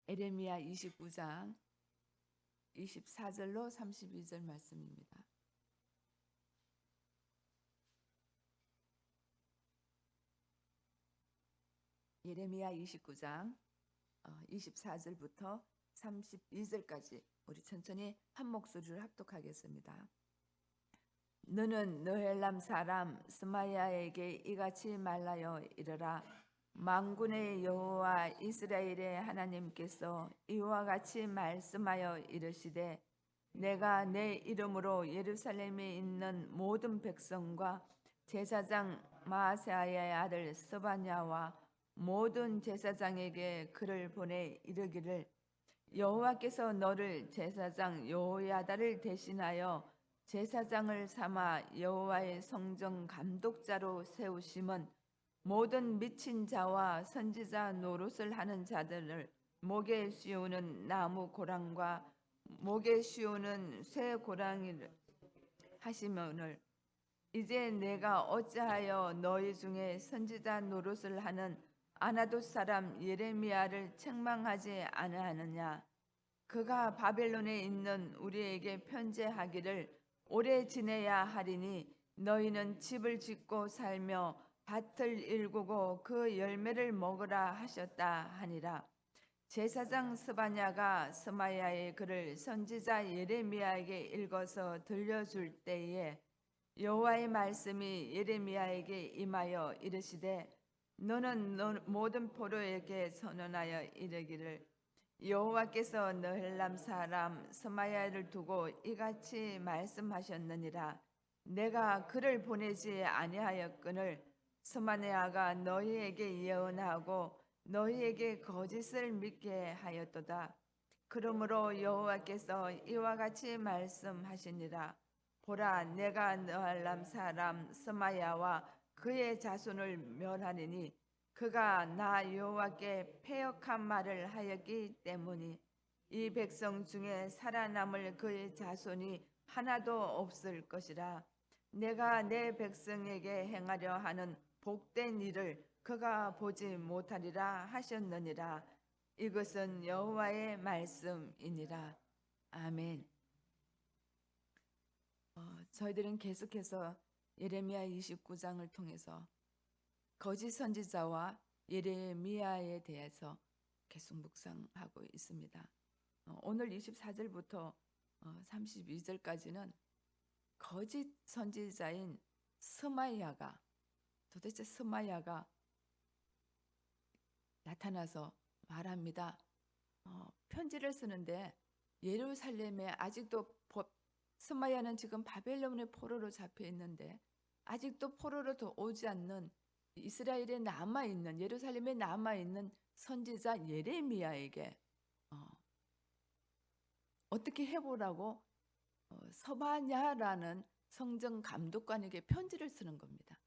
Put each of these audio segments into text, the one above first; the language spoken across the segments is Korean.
에레미야 29장 24절로 32절 말씀입니다. 예레미야 29장 24절부터 32절까지 우리 천천히 한 목소리를 합독하겠습니다. 너는 느헬람 사람 스마야에게 이같이 말하여 이르라. 만군의 여호와 이스라엘의 하나님께서 이와 같이 말씀하여 이르시되 내가 내 이름으로 예루살렘에 있는 모든 백성과 제사장 마아세야의 아들 스바냐와 모든 제사장에게 글을 보내 이르기를 여호와께서 너를 제사장 여호야다를 대신하여 제사장을 삼아 여호와의 성전 감독자로 세우심은 모든 미친 자와 선지자 노릇을 하는 자들을 목에 씌우는 나무 고랑과 목에 씌우는 쇠 고랑이를 하시면을 이제 내가 어찌하여 너희 중에 선지자 노릇을 하는 아나돗 사람 예레미야를 책망하지 아니하느냐. 그가 바벨론에 있는 우리에게 편지하기를 오래 지내야 하리니 너희는 집을 짓고 살며 밭을 일구고 그 열매를 먹으라 하셨다 하니라. 제사장 스바냐가 스마야의 글을 선지자 예레미야에게 읽어서 들려줄 때에 여호와의 말씀이 예레미야에게 임하여 이르시되 너는 모든 포로에게 선언하여 이르기를 여호와께서 느헬람 사람 스마야를 두고 이같이 말씀하셨느니라. 내가 그를 보내지 아니하였거늘 스마야가 너희에게 예언하고 너희에게 거짓을 믿게 하였도다. 그러므로 여호와께서 이와 같이 말씀하시니라. 보라, 내가 느헬람 사람 스마야와 그의 자손을 멸하리니 그가 나 여호와께 패역한 말을 하였기 때문이 이 백성 중에 살아남을 그의 자손이 하나도 없을 것이라. 내가 내 백성에게 행하려 하는 복된 일을 그가 보지 못하리라 하셨느니라. 이것은 여호와의 말씀이니라. 아멘. 저희들은 계속해서 예레미야 29장을 통해서 거짓 선지자와 예레미야에 대해서 계속 묵상하고 있습니다. 오늘 24절부터 32절까지는 거짓 선지자인 스마야가 도대체 스마야가 나타나서 말합니다. 편지를 쓰는데 예루살렘에 아직도 스마야는 지금 바벨론의 포로로 잡혀 있는데 아직도 포로로 더 오지 않는 이스라엘에 남아있는 예루살렘에 남아있는 선지자 예레미야에게 어떻게 해보라고 서바냐라는 성전 감독관에게 편지를 쓰는 겁니다.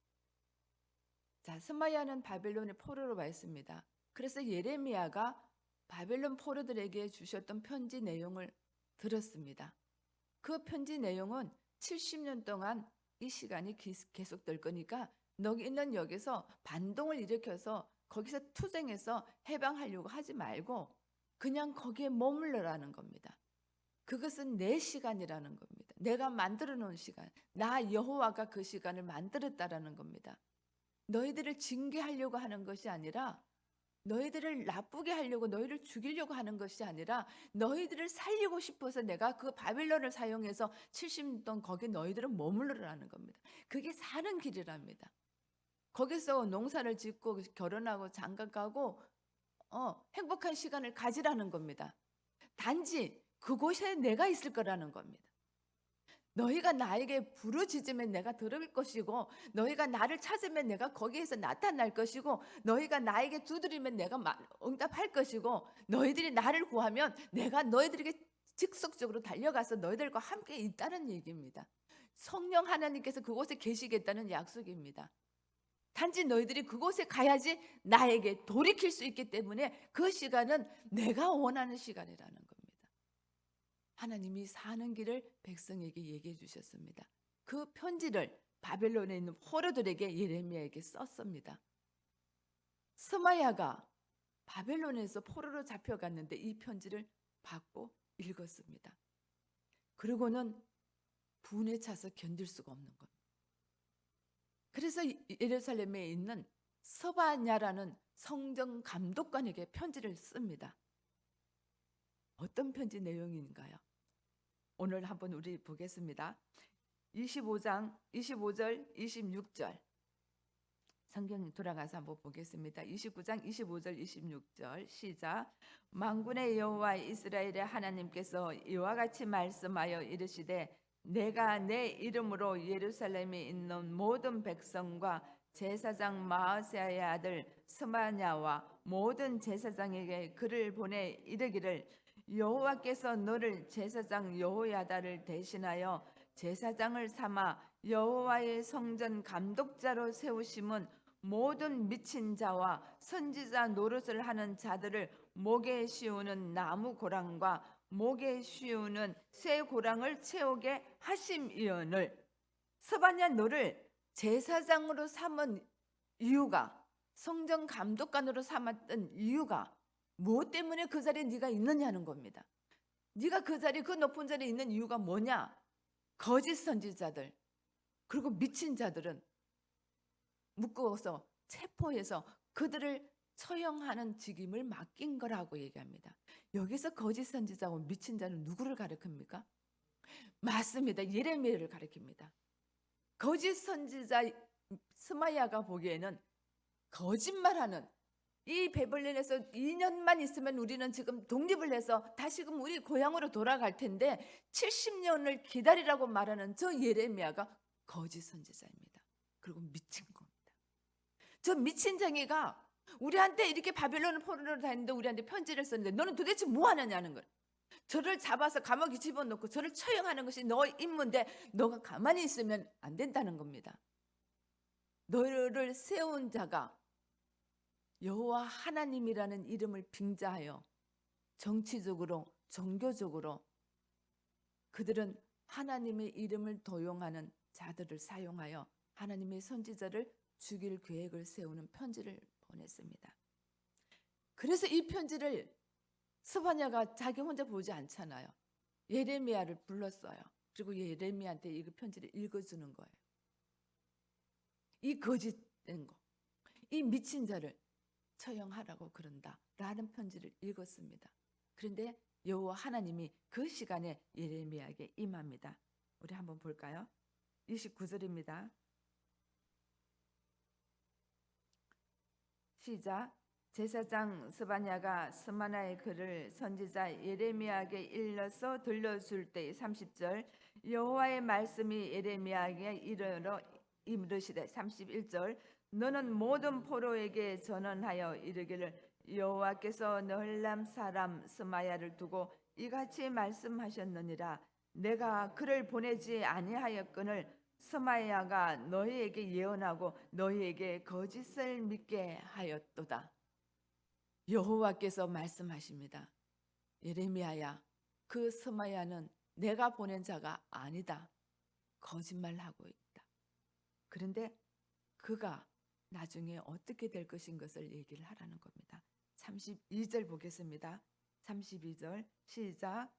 자, 스마야는 바벨론의 포로로 와 있습니다. 그래서 예레미야가 바벨론 포로들에게 주셨던 편지 내용을 들었습니다. 그 편지 내용은 70년 동안 이 시간이 계속될 거니까 너희는 여기서 반동을 일으켜서 거기서 투쟁해서 해방하려고 하지 말고 그냥 거기에 머물러라는 겁니다. 그것은 내 시간이라는 겁니다. 내가 만들어 놓은 시간, 나 여호와가 그 시간을 만들었다라는 겁니다. 너희들을 징계하려고 하는 것이 아니라 너희들을 나쁘게 하려고 너희를 죽이려고 하는 것이 아니라 너희들을 살리고 싶어서 내가 그 바빌론을 사용해서 70년 동안 거기 너희들은 머물러라는 겁니다. 그게 사는 길이랍니다. 거기서 농사를 짓고 결혼하고 장가가고 행복한 시간을 가지라는 겁니다. 단지 그곳에 내가 있을 거라는 겁니다. 너희가 나에게 부르짖으면 내가 들을 것이고 너희가 나를 찾으면 내가 거기에서 나타날 것이고 너희가 나에게 두드리면 내가 응답할 것이고 너희들이 나를 구하면 내가 너희들에게 직접적으로 달려가서 너희들과 함께 있다는 얘기입니다. 성령 하나님께서 그곳에 계시겠다는 약속입니다. 단지 너희들이 그곳에 가야지 나에게 돌이킬 수 있기 때문에 그 시간은 내가 원하는 시간이라는 겁니다. 하나님이 사는 길을 백성에게 얘기해 주셨습니다. 그 편지를 바벨론에 있는 포로들에게 예레미야에게 썼습니다. 스마야가 바벨론에서 포로로 잡혀갔는데 이 편지를 받고 읽었습니다. 그리고는 분에 차서 견딜 수가 없는 겁니다. 그래서 예루살렘에 있는 스바냐라는 성전 감독관에게 편지를 씁니다. 어떤 편지 내용인가요? 오늘 한번 우리 보겠습니다. 25장 25절 26절 성경 돌아가서 한번 보겠습니다. 29장 25절 26절 시작. 만군의 여호와 이스라엘의 하나님께서 이와 같이 말씀하여 이르시되 내가 내 이름으로 예루살렘에 있는 모든 백성과 제사장 마아세야의 아들 스마냐와 모든 제사장에게 글을 보내 이르기를 여호와께서 너를 제사장 여호야다를 대신하여 제사장을 삼아 여호와의 성전 감독자로 세우심은 모든 미친 자와 선지자 노릇을 하는 자들을 목에 씌우는 나무 고랑과 목에 씌우는 새 고랑을 채우게 하심이오늘. 스바냐 너를 제사장으로 삼은 이유가, 성전 감독관으로 삼았던 이유가 무엇 때문에 그 자리에 네가 있느냐는 겁니다. 네가 그 자리, 그 높은 자리에 있는 이유가 뭐냐? 거짓 선지자들 그리고 미친 자들은 묶어서 체포해서 그들을 처형하는 직임을 맡긴 거라고 얘기합니다. 여기서 거짓 선지자고 미친 자는 누구를 가리킵니까? 맞습니다. 예레미야를 가리킵니다. 거짓 선지자 스마야가 보기에는 거짓말하는, 이 베들레헴에서 2년만 있으면 우리는 지금 독립을 해서 다시금 우리 고향으로 돌아갈 텐데 70년을 기다리라고 말하는 저 예레미야가 거짓 선지자입니다. 그리고 미친 겁니다. 저 미친 쟁이가 우리한테 이렇게 바벨론 포로로 다니는데 우리한테 편지를 썼는데 너는 도대체 뭐 하느냐는 거예요. 저를 잡아서 감옥에 집어넣고 저를 처형하는 것이 너의 임무인데 너가 가만히 있으면 안 된다는 겁니다. 너를 세운 자가 여호와 하나님이라는 이름을 빙자하여 정치적으로 종교적으로 그들은 하나님의 이름을 도용하는 자들을 사용하여 하나님의 선지자를 죽일 계획을 세우는 편지를 보냈습니다. 그래서 이 편지를 스바냐가 자기 혼자 보지 않잖아요. 예레미야를 불렀어요. 그리고 예레미야한테 이 편지를 읽어주는 거예요. 이 거짓된 거, 이 미친 자를 처형하라고 그런다라는 편지를 읽었습니다. 그런데 여호와 하나님이 그 시간에 예레미야에게 임합니다. 우리 한번 볼까요? 29절입니다. 시작. 제사장 스바냐가 스마나의 글을 선지자 예레미야에게 일러서 들려줄 때 30절 여호와의 말씀이 예레미야에게 이르시되 31절 너는 모든 포로에게 전언하여 이르기를 여호와께서 너헬람 사람 스마야를 두고 이같이 말씀하셨느니라 내가 그를 보내지 아니하였거늘 스마야가 너희에게 예언하고 너희에게 거짓을 믿게 하였도다. 여호와께서 말씀하십니다. 예레미야야, 그 스마야는 내가 보낸 자가 아니다. 거짓말하고 있다. 그런데 그가 나중에 어떻게 될 것인 것을 얘기를 하라는 겁니다. 32절 보겠습니다. 32절 시작.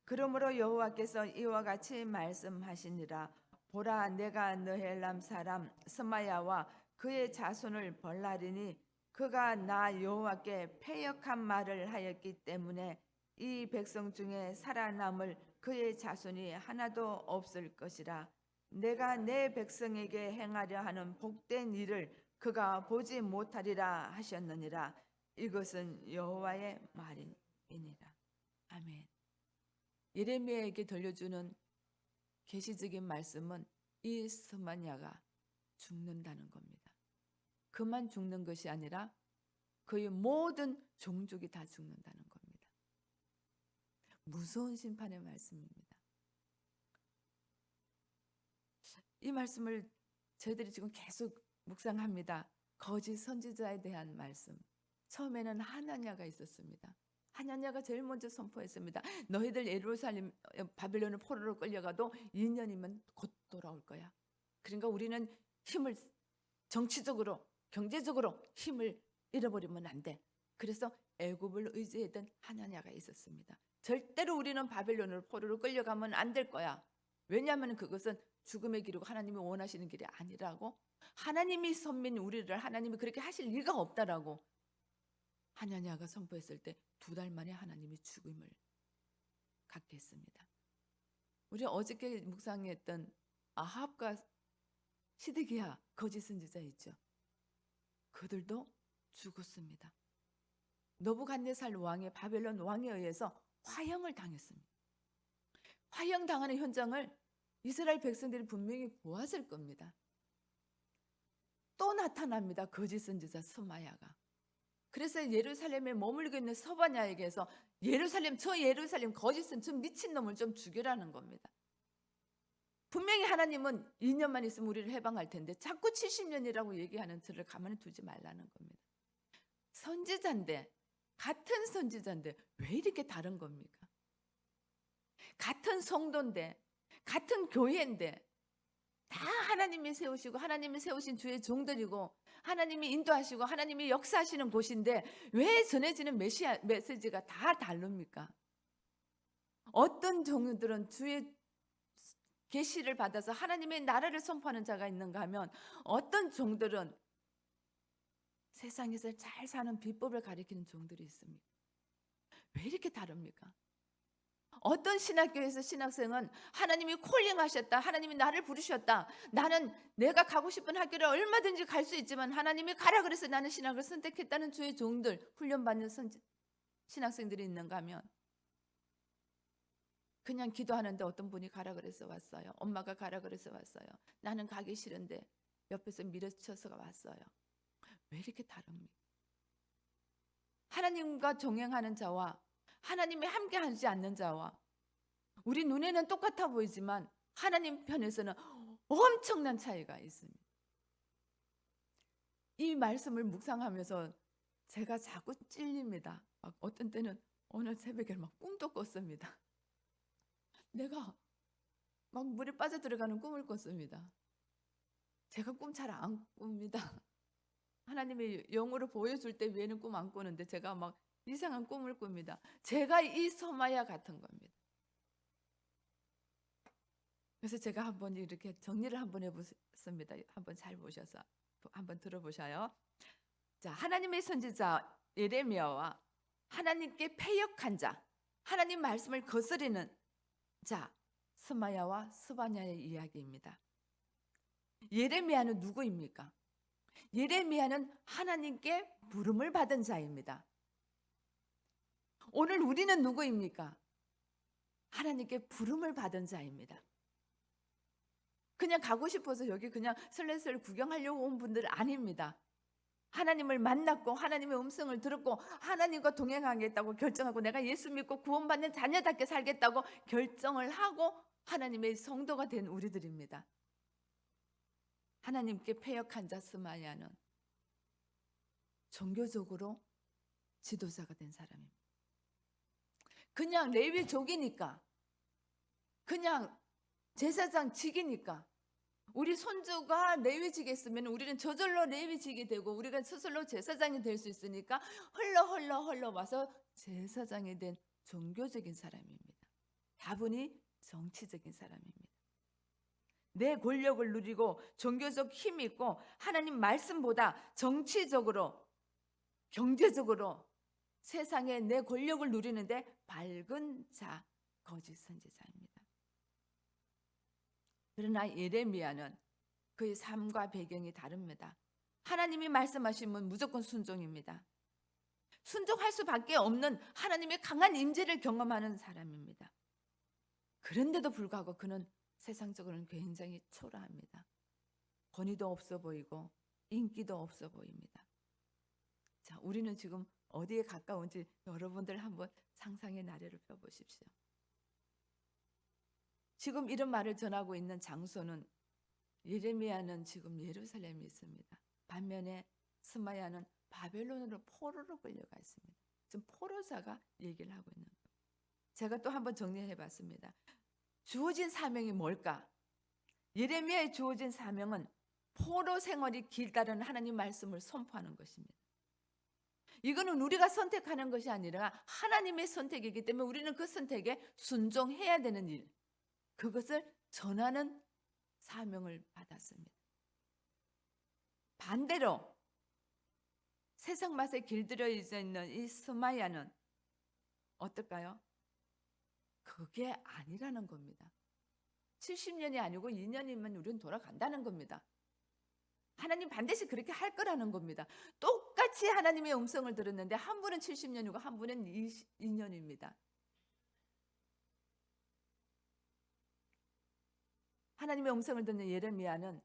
그러므로 여호와께서 이와 같이 말씀하시니라 보라 내가 느헬람 사람 스마야와 그의 자손을 벌나리니 그가 나 여호와께 패역한 말을 하였기 때문에 이 백성 중에 살아남을 그의 자손이 하나도 없을 것이라 내가 내 백성에게 행하려 하는 복된 일을 그가 보지 못하리라 하셨느니라 이것은 여호와의 말이니라. 아멘. 예레미야에게 들려주는 계시적인 말씀은 이 스마냐가 죽는다는 겁니다. 그만 죽는 것이 아니라 그의 모든 종족이 다 죽는다는 겁니다. 무서운 심판의 말씀입니다. 이 말씀을 저희들이 지금 계속 묵상합니다. 거짓 선지자에 대한 말씀. 처음에는 하나냐가 있었습니다. 하나냐가 제일 먼저 선포했습니다. 너희들 예루살렘 바벨론을 포로로 끌려가도 2년이면 곧 돌아올 거야. 그러니까 우리는 힘을 정치적으로 경제적으로 힘을 잃어버리면 안 돼. 그래서 애굽을 의지했던 하나냐가 있었습니다. 절대로 우리는 바벨론으로 포로로 끌려가면 안 될 거야. 왜냐하면 그것은 죽음의 길이고 하나님이 원하시는 길이 아니라고, 하나님이 선민 우리를 하나님이 그렇게 하실 리가 없다라고 하나냐가 선포했을 때 2달 만에 하나님이 죽음을 갖게 했습니다. 우리 어저께 묵상했던 아합과 시드기야 거짓 선지자 있죠. 그들도 죽었습니다. 느부갓네살 왕의 바벨론 왕에 의해서 화형을 당했습니다. 화형당하는 현장을 이스라엘 백성들이 분명히 보았을 겁니다. 또 나타납니다. 거짓 선지자 스마야가. 그래서 예루살렘에 머물고 있는 서바냐에게서 저 예루살렘 거짓 선지자 저 미친놈을 좀 죽여라는 겁니다. 분명히 하나님은 2년만 있으면 우리를 해방할 텐데 자꾸 70년이라고 얘기하는 저를 가만히 두지 말라는 겁니다. 선지자인데, 같은 선지자인데 왜 이렇게 다른 겁니까? 같은 성도인데, 같은 교회인데 다 하나님이 세우시고 하나님이 세우신 주의 종들이고 하나님이 인도하시고 하나님이 역사하시는 곳인데 왜 전해지는 메시지가 다 다릅니까? 어떤 종들은 주의 계시를 받아서 하나님의 나라를 선포하는 자가 있는가 하면, 어떤 종들은 세상에서 잘 사는 비법을 가리키는 종들이 있습니다. 왜 이렇게 다릅니까? 어떤 신학교에서 신학생은 하나님이 콜링하셨다, 하나님이 나를 부르셨다, 나는 내가 가고 싶은 학교를 얼마든지 갈 수 있지만 하나님이 가라 그래서 나는 신학을 선택했다는 주의 종들, 훈련받는 신학생들이 있는가 하면, 그냥 기도하는데 어떤 분이 가라 그래서 왔어요. 엄마가 가라 그래서 왔어요. 나는 가기 싫은데 옆에서 밀어쳐서 왔어요. 왜 이렇게 다릅니까? 하나님과 동행하는 자와 하나님이 함께 하지 않는 자와, 우리 눈에는 똑같아 보이지만 하나님 편에서는 엄청난 차이가 있습니다. 이 말씀을 묵상하면서 제가 자꾸 찔립니다. 막 어떤 때는 오늘 새벽에 막 꿈도 꿨습니다. 내가 막 물에 빠져들어가는 꿈을 꿨습니다. 제가 꿈 잘 안 꿉니다. 하나님의 영으로 보여줄 때 외에는 꿈 안 꾸는데 제가 막 이상한 꿈을 꿉니다. 제가 이 서마야 같은 겁니다. 그래서 제가 한번 이렇게 정리를 한번 해봤습니다. 한번 잘 보셔서 한번 들어보셔요. 자, 하나님의 선지자 예레미야와 하나님께 패역한 자, 하나님 말씀을 거스리는 자, 스마야와 스바냐의 이야기입니다. 예레미야는 누구입니까? 예레미야는 하나님께 부름을 받은 자입니다. 오늘 우리는 누구입니까? 하나님께 부름을 받은 자입니다. 그냥 가고 싶어서 여기 그냥 슬래슬 구경하려고 온 분들 아닙니다. 하나님을 만났고 하나님의 음성을 들었고 하나님과 동행하겠다고 결정하고 내가 예수 믿고 구원받는 자녀답게 살겠다고 결정을 하고 하나님의 성도가 된 우리들입니다. 하나님께 패역한 자 스마야는 종교적으로 지도자가 된 사람입니다. 그냥 레위족이니까, 그냥 제사장 직이니까, 우리 손주가 레위직에 있으면 우리는 저절로 레위직이 되고 우리가 스스로 제사장이 될 수 있으니까 흘러 와서 제사장이 된 종교적인 사람입니다. 다분히 정치적인 사람입니다. 내 권력을 누리고 종교적 힘이 있고 하나님 말씀보다 정치적으로, 경제적으로 세상에 내 권력을 누리는데 밝은 자, 거짓 선지자입니다. 그러나 예레미야는 그의 삶과 배경이 다릅니다. 하나님이 말씀하시면 무조건 순종입니다. 순종할 수밖에 없는 하나님의 강한 임재를 경험하는 사람입니다. 그런데도 불구하고 그는 세상적으로는 굉장히 초라합니다. 권위도 없어 보이고 인기도 없어 보입니다. 자, 우리는 지금 어디에 가까운지 여러분들 한번 상상의 나래를 펴보십시오. 지금 이런 말을 전하고 있는 장소는, 예레미야는 지금 예루살렘에 있습니다. 반면에 스마야는 바벨론으로 포로로 끌려가 있습니다. 지금 포로자가 얘기를 하고 있는 거예요. 제가 또 한번 정리해 봤습니다. 주어진 사명이 뭘까? 예레미야에 주어진 사명은 포로 생활이 길다는 하나님 말씀을 선포하는 것입니다. 이거는 우리가 선택하는 것이 아니라 하나님의 선택이기 때문에 우리는 그 선택에 순종해야 되는 일, 그것을 전하는 사명을 받았습니다. 반대로 세상 맛에 길들여 있는 이 스마야는 어떨까요? 그게 아니라는 겁니다. 70년이 아니고 2년이면 우리는 돌아간다는 겁니다. 하나님 반드시 그렇게 할 거라는 겁니다. 똑같이 하나님의 음성을 들었는데 한 분은 70년이고 한 분은 2년입니다. 하나님의 음성을 듣는 예레미야는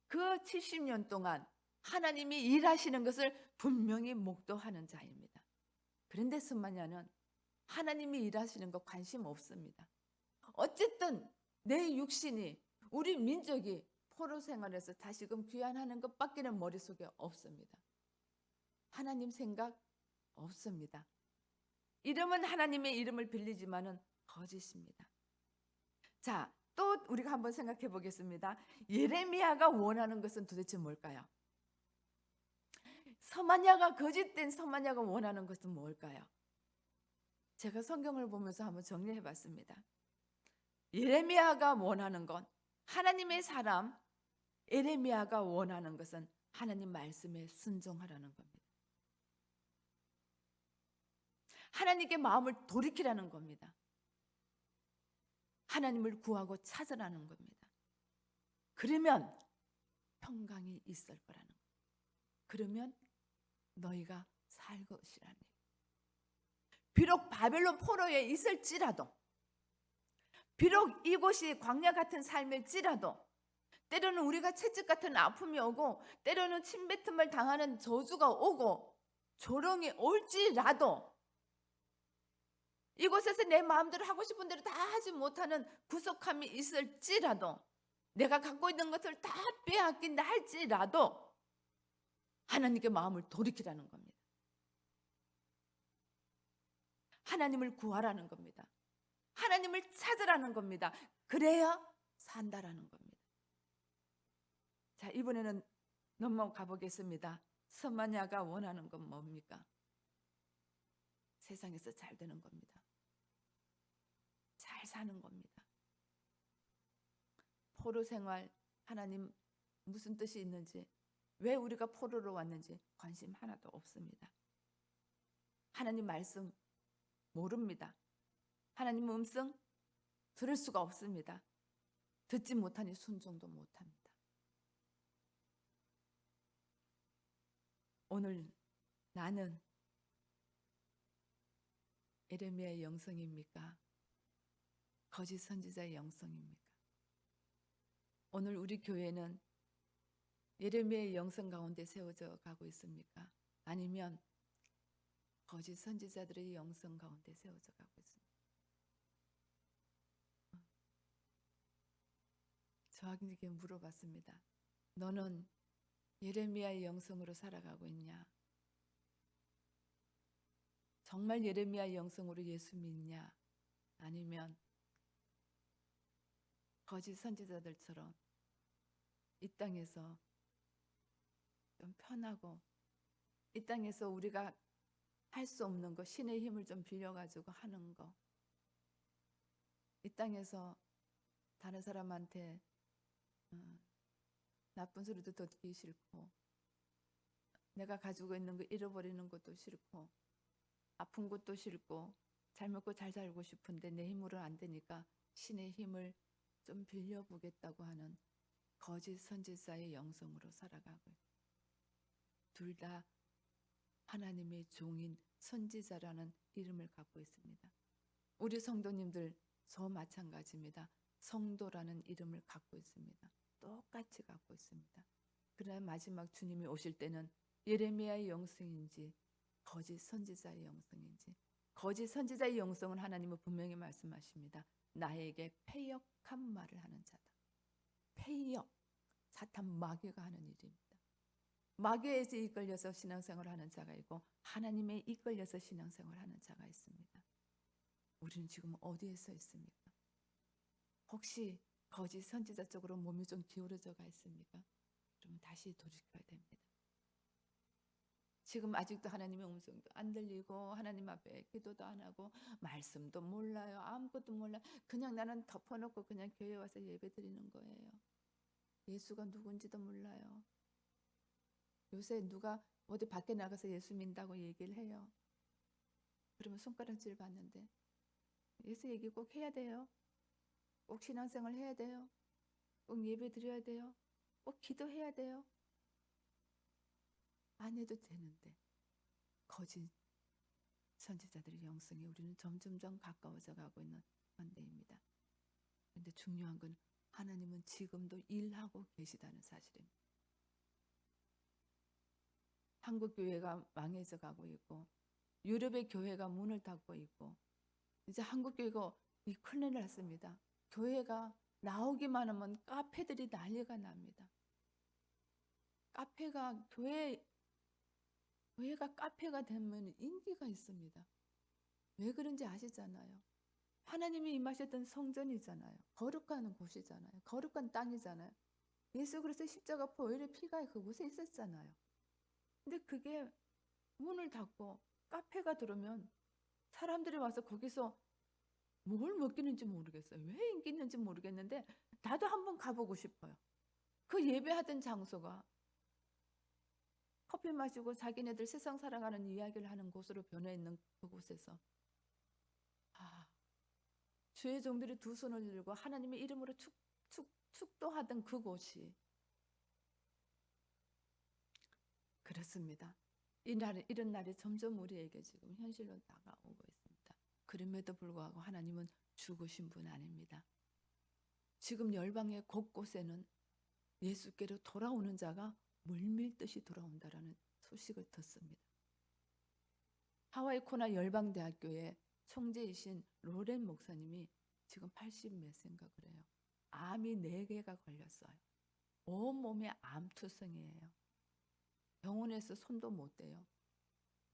그 70년 동안 하나님이 일하시는 것을 분명히 목도하는 자입니다. 그런데 스마냐는 하나님이 일하시는 거 관심 없습니다. 어쨌든 내 육신이, 우리 민족이 포로 생활에서 다시금 귀환하는 것밖에는 머릿속에 없습니다. 하나님 생각 없습니다. 이름은 하나님의 이름을 빌리지만은 거짓입니다. 자, 또 우리가 한번 생각해 보겠습니다. 예레미야가 원하는 것은 도대체 뭘까요? 스마냐가 거짓된 스마냐가 원하는 것은 뭘까요? 제가 성경을 보면서 한번 정리해 봤습니다. 예레미야가 원하는 건, 하나님의 사람 예레미야가 원하는 것은 하나님 말씀에 순종하라는 겁니다. 하나님께 마음을 돌이키라는 겁니다. 하나님을 구하고 찾으라는 겁니다. 그러면 평강이 있을 거라는 겁니다. 그러면 너희가 살 것이라니. 비록 바벨론 포로에 있을지라도, 비록 이곳이 광야 같은 삶일지라도, 때로는 우리가 채찍 같은 아픔이 오고 때로는 침뱉음을 당하는 저주가 오고 조롱이 올지라도, 이곳에서 내 마음대로 하고 싶은 대로 다 하지 못하는 구속함이 있을지라도, 내가 갖고 있는 것을 다 빼앗긴다 할지라도 하나님께 마음을 돌이키라는 겁니다. 하나님을 구하라는 겁니다. 하나님을 찾으라는 겁니다. 그래야 산다라는 겁니다. 자, 이번에는 넘어가 보겠습니다. 스마냐가 원하는 건 뭡니까? 세상에서 잘 되는 겁니다. 잘 사는 겁니다. 포로 생활, 하나님 무슨 뜻이 있는지, 왜 우리가 포로로 왔는지 관심 하나도 없습니다. 하나님 말씀 모릅니다. 하나님 음성 들을 수가 없습니다. 듣지 못하니 순종도 못합니다. 오늘 나는 예레미야의 영성입니까? 거짓 선지자의 영성입니까? 오늘 우리 교회는 예레미야의 영성 가운데 세워져 가고 있습니까? 아니면 거짓 선지자들의 영성 가운데 세워져 가고 있습니까? 저에게 물어봤습니다. 너는 예레미야의 영성으로 살아가고 있냐? 정말 예레미야의 영성으로 예수 믿냐? 아니면 거짓 선지자들처럼 이 땅에서 좀 편하고, 이 땅에서 우리가 할 수 없는 거, 신의 힘을 좀 빌려가지고 하는 거, 이 땅에서 다른 사람한테 나쁜 소리도 듣기 싫고, 내가 가지고 있는 거 잃어버리는 것도 싫고, 아픈 것도 싫고, 잘 먹고 잘 살고 싶은데 내 힘으로 안 되니까 신의 힘을 좀 빌려보겠다고 하는 거짓 선지자의 영성으로 살아가고, 둘 다 하나님의 종인 선지자라는 이름을 갖고 있습니다. 우리 성도님들 저 마찬가지입니다. 성도라는 이름을 갖고 있습니다. 똑같이 갖고 있습니다. 그러나 마지막 주님이 오실 때는 예레미야의 영성인지 거짓 선지자의 영성인지, 거짓 선지자의 영성은 하나님은 분명히 말씀하십니다. 나에게 패역한 말을 하는 자다. 패역, 사탄 마귀가 하는 일입니다. 마귀에서 이끌려서 신앙생활을 하는 자가 있고 하나님의 이끌려서 신앙생활을 하는 자가 있습니다. 우리는 지금 어디에 서 있습니까? 혹시 거짓 선지자 쪽으로 몸이 좀 기울어져가 있습니까? 그러면 다시 돌이켜야 됩니다. 지금 아직도 하나님의 음성도 안 들리고 하나님 앞에 기도도 안 하고 말씀도 몰라요. 아무것도 몰라. 그냥 나는 덮어놓고 그냥 교회 와서 예배 드리는 거예요. 예수가 누군지도 몰라요. 요새 누가 어디 밖에 나가서 예수 믿는다고 얘기를 해요. 그러면 손가락질 받는데 예수 얘기 꼭 해야 돼요. 꼭 신앙생활 해야 돼요. 꼭 예배 드려야 돼요. 꼭 기도해야 돼요. 안 해도 되는데 거짓 선지자들의 영성에 우리는 점점점 가까워져 가고 있는 현대입니다. 그런데 중요한 건 하나님은 지금도 일하고 계시다는 사실입니다. 한국 교회가 망해져 가고 있고 유럽의 교회가 문을 닫고 있고 이제 한국 교회가 이 큰일 났습니다. 교회가 나오기만 하면 카페들이 난리가 납니다. 교회가 카페가 되면 인기가 있습니다. 왜 그런지 아시잖아요. 하나님이 임하셨던 성전이잖아요. 거룩한 곳이잖아요. 거룩한 땅이잖아요. 예수 그리스도의 십자가 보혈의 피가 그곳에 있었잖아요. 근데 그게 문을 닫고 카페가 들어오면 사람들이 와서 거기서 뭘 먹기는지 모르겠어요. 왜 인기 있는지 모르겠는데 나도 한번 가보고 싶어요. 그 예배하던 장소가 커피 마시고 자기네들 세상 살아가는 이야기를 하는 곳으로 변해 있는 그곳에서 주의 종들이 두 손을 들고 하나님의 이름으로 축도하던 그곳이 그렇습니다. 이런 날이 점점 우리에게 지금 현실로 다가오고 있습니다. 그럼에도 불구하고 하나님은 죽으신 분 아닙니다. 지금 열방의 곳곳에는 예수께로 돌아오는 자가 물밀듯이 돌아온다라는 소식을 듣습니다. 하와이 코나 열방대학교의 총재이신 로렌 목사님이 지금 80 몇 세인가 그래요. 암이 4개가 걸렸어요. 온몸에 암투성이에요. 병원에서 손도 못 대요.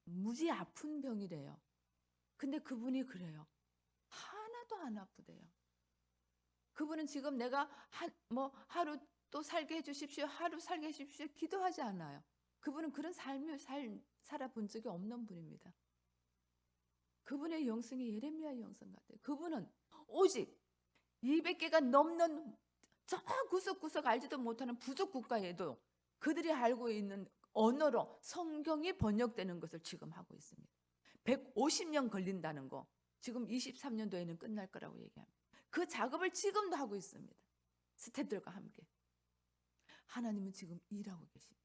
무지 아픈 병이래요. 근데 그분이 그래요. 하나도 안 아프대요. 그분은 지금 내가 하루 또 살게 해주십시오. 하루 살게 해주십시오. 기도하지 않아요. 그분은 그런 삶을 살아본 적이 없는 분입니다. 그분의 영성이 예레미야 영성 같아요. 그분은 오직 200개가 넘는 저 구석구석 알지도 못하는 부족 국가에도 그들이 알고 있는 언어로 성경이 번역되는 것을 지금 하고 있습니다. 150년 걸린다는 거 지금 23년도에는 끝날 거라고 얘기합니다. 그 작업을 지금도 하고 있습니다. 스태프들과 함께. 하나님은 지금 일하고 계십니다.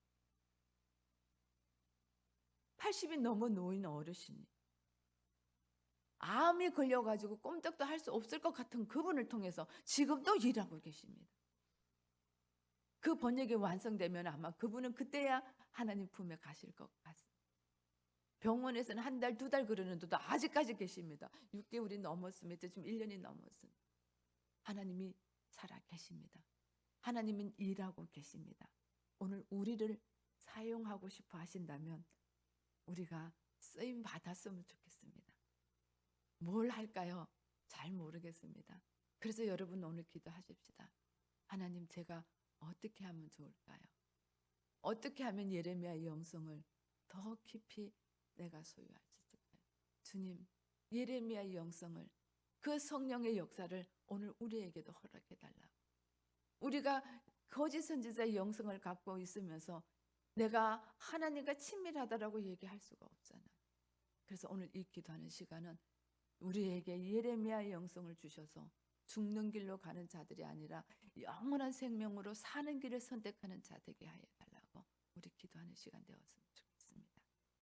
80이 넘은 노인 어르신이 암이 걸려가지고 꼼짝도 할 수 없을 것 같은 그분을 통해서 지금도 일하고 계십니다. 그 번역이 완성되면 아마 그분은 그때야 하나님 품에 가실 것 같습니다. 병원에서는 1달, 2달 그러는데도 아직까지 계십니다. 6개월이 넘었습니다. 지금 1년이 넘었습니다. 하나님이 살아 계십니다. 하나님은 일하고 계십니다. 오늘 우리를 사용하고 싶어 하신다면 우리가 쓰임 받았으면 좋겠습니다. 뭘 할까요? 잘 모르겠습니다. 그래서 여러분 오늘 기도하십시다. 하나님 제가 어떻게 하면 좋을까요? 어떻게 하면 예레미야의 영성을 더 깊이 내가 소유할 수 있을까요? 주님, 예레미야의 영성을 그 성령의 역사를 오늘 우리에게도 허락해 달라고. 우리가 거짓 선지자의 영성을 갖고 있으면서 내가 하나님과 친밀하다라고 얘기할 수가 없잖아요. 그래서 오늘 이 기도하는 시간은 우리에게 예레미야의 영성을 주셔서 죽는 길로 가는 자들이 아니라 영원한 생명으로 사는 길을 선택하는 자 되게 하여 달라고 우리 기도하는 시간 되었습니다.